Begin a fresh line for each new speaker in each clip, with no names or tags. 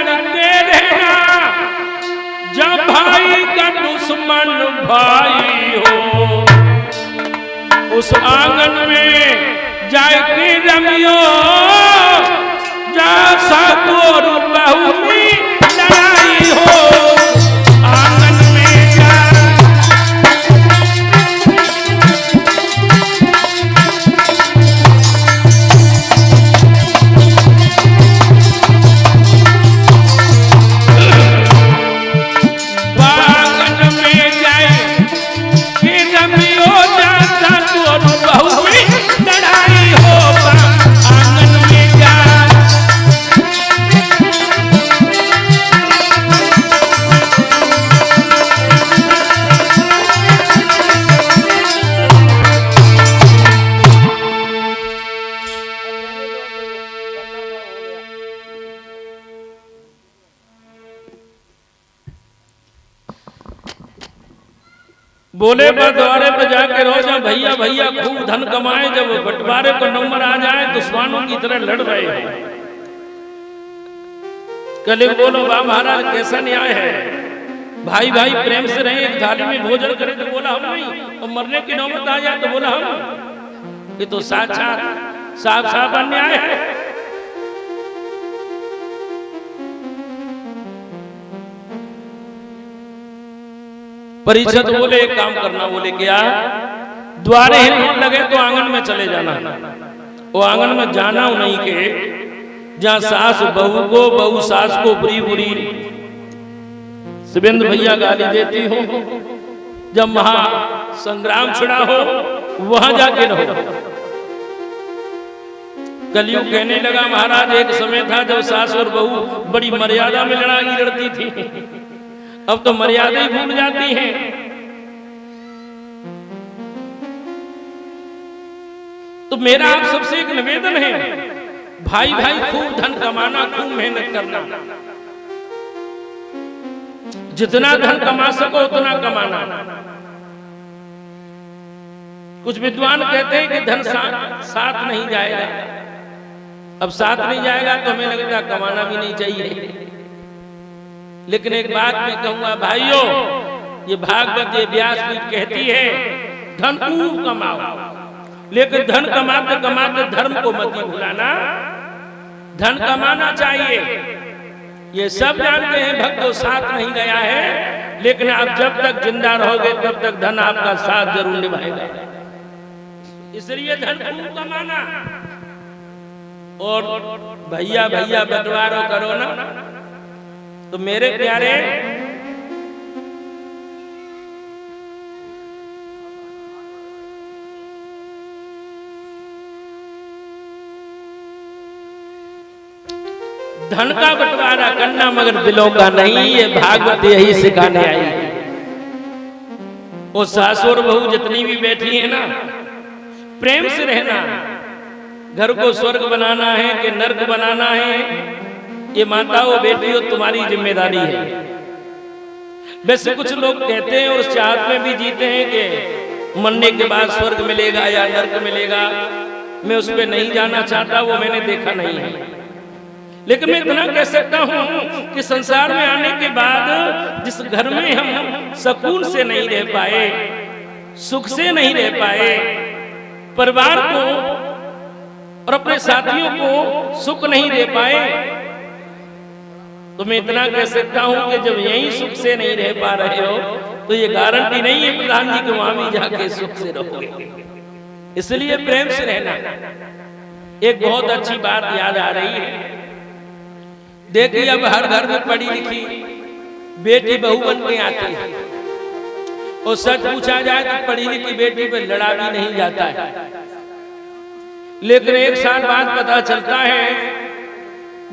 लड़ते रहना, जब भाई का दुश्मन भाई हो, उस आंगन में जाके रमियो, जा सातोर बहू में लड़ाई हो, आंगन में जा बोले बंटवारे पे जाके रोजा भैया भैया खूब धन कमाए, जब बंटवारे को नंबर आ जाए दुश्मनों की तरह लड़ रहे हैं। कल बोलो वाह महाराज कैसा न्याय है, भाई भाई प्रेम से रहे, एक थाली में भोजन करें तो बोला हम नहीं, और मरने की नौबत आ जाए तो बोला हम। ये तो साक्षात साफ साफ अन्याय है। परिषद बोले एक काम करना, बोले क्या, द्वारे हिलने लगे तो आंगन में चले जाना, वो आंगन में जाना नहीं के जहां सास बहू को, बहू सास को बुरी बुरी शिवेंद्र भैया गाली देती हो, जब महा संग्राम छिड़ा हो वहां जाके रहो। कलयुग कहने लगा महाराज एक समय था जब सास और बहू बड़ी मर्यादा में लड़ाई लड़ती थी, अब तो मर्यादा ही भूल जाती हैं। तो मेरा आप सबसे एक निवेदन है, भाई भाई खूब धन कमाना, खूब मेहनत करना, जितना धन कमा सको उतना कमाना। कुछ विद्वान कहते हैं कि धन साथ नहीं जाएगा, अब साथ नहीं जाएगा तो हमें लगता कमाना भी नहीं चाहिए। लेकिन एक बात मैं कहूंगा भाइयों, ये भागवत ये व्यासपीठ कहती है धन खूब कमाओ, लेकिन धन कमाते कमाते धर्म को मत भुलाना। धन कमाना चाहिए, ये सब जानते हैं भक्तों साथ नहीं गया है, लेकिन आप जब तक जिंदा रहोगे तब तक धन आपका साथ जरूर निभाएगा। इसलिए धन खूब कमाना, और भैया भैया बंटवारा करो ना। तो मेरे प्यारे धन का बंटवारा करना मगर दिलों का नहीं, ये भागवत यही सिखाने आई है। वो सास और बहू जितनी भी बैठी है ना, प्रेम से रहना। घर को स्वर्ग बनाना है कि नर्क बनाना है, ये माताओं बेटियों तुम्हारी जिम्मेदारी है। वैसे कुछ लोग कहते हैं और चाहत में भी जीते हैं कि मरने के बाद स्वर्ग मिलेगा या नर्क मिलेगा। मैं उस पर नहीं जाना चाहता, वो मैंने देखा नहीं है। लेकिन मैं इतना कह सकता हूं कि संसार में आने के बाद जिस घर में हम सुकून से नहीं रह पाए, सुख से नहीं रह पाए, परिवार को और अपने साथियों को सुख नहीं दे पाए, तो मैं इतना कह सकता हूं कि जब यहीं सुख से नहीं रह पा रहे हो तो ये गारंटी नहीं है प्रधान जी कि वहां भी जाके सुख से रहोगे। इसलिए प्रेम से रहना। एक बहुत अच्छी बात याद आ रही है, देखिए अब हर घर में पढ़ी लिखी बेटी बहू बन के आती है, और सच पूछा जाए तो पढ़ी लिखी बेटी पे लड़ा भी नहीं जाता है। लेकिन एक साल बाद पता चलता है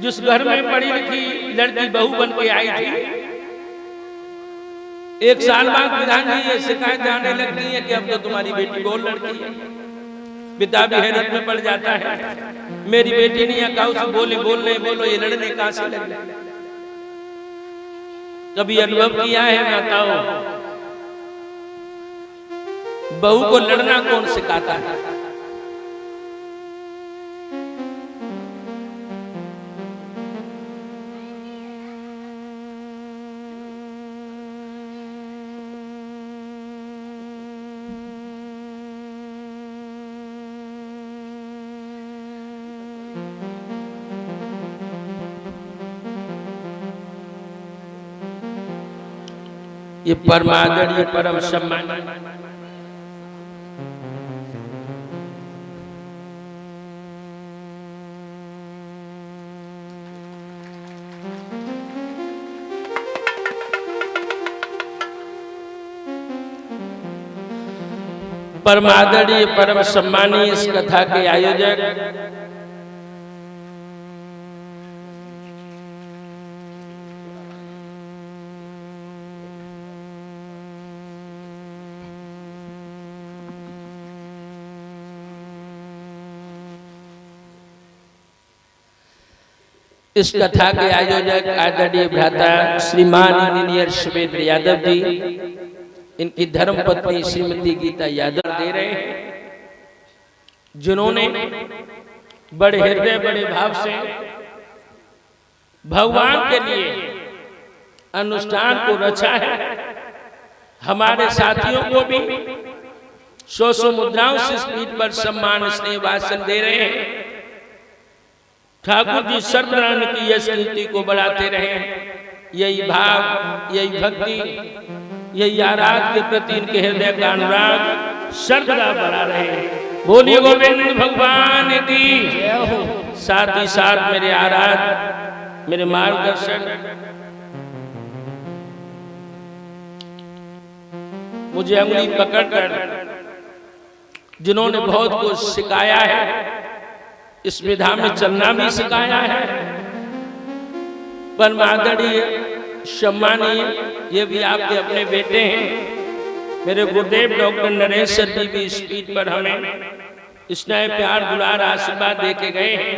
जिस घर में पढ़ी लिखी लड़की बहू बन के आई थी, एक साल बाद प्रधान जी ये शिकायत आने लगती है कि अब तो तुम्हारी बेटी बहुत लड़की है। पिता भी हैरत में पड़ जाता है, मेरी बेटी नहीं है, से बोले बोलो ये लड़ने कहां से लगे। कभी अनुभव किया है माताओं, बहू को लड़ना कौन सिखाता है? ये परम आदरणीय परम सम्मानीय परम आदरणीय परम सम्मानीय इस कथा के आयोजक इस कथा के आयोजक आदरणीय भ्राता श्रीमान इंजीनियर सुबेद यादव जी, इनकी धर्म पत्नी श्रीमती गीता यादव दे रहे हैं, जिन्होंने बड़े हृदय बड़े भाव से भगवान के लिए अनुष्ठान को रचा है। हमारे साथियों को भी 100 मुद्राओं से इस पीठ पर सम्मान स्नेह भाषण दे रहे हैं। ठाकुर जी सर्वनारायण की यश कीर्ति को बढ़ाते रहे। यही भाव, यही भक्ति, यही आराध के प्रति इनके हृदय का अनुराग सर्वदा बढ़ा रहे। बोलिए गोविंद भगवान की जय हो। साथ ही साथ मेरे आराध, मेरे मार्गदर्शक, मुझे अंगुली पकड़कर जिन्होंने बहुत कुछ सिखाया है, इस विधा में चलना भी सिखाया है, परम आदरणीय सम्मानीय, ये भी आपके अपने बेटे हैं। मेरे गुरुदेव डॉक्टर नरेश जी भी इस पीठ पर हमें स्नेह प्यार दुलार आशीर्वाद दे के गए हैं।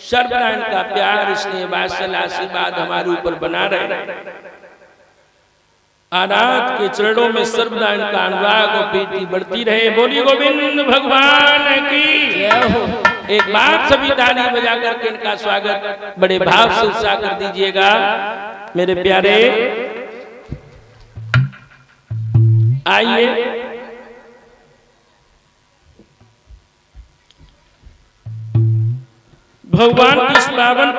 सर्वनारायण का प्यार स्नेह वात्सल्य आशीर्वाद हमारे ऊपर बना रहे। आराध के चरणों में सर्वनारायण का अनुराग और प्रीति बढ़ती रहे। बोलिए गोविंद भगवान की जय हो। एक बार सभी ताली बजा करके इनका स्वागत बड़े भाव से उत्साह कर दीजिएगा। मेरे प्यारे आइए, भगवान की इस पावन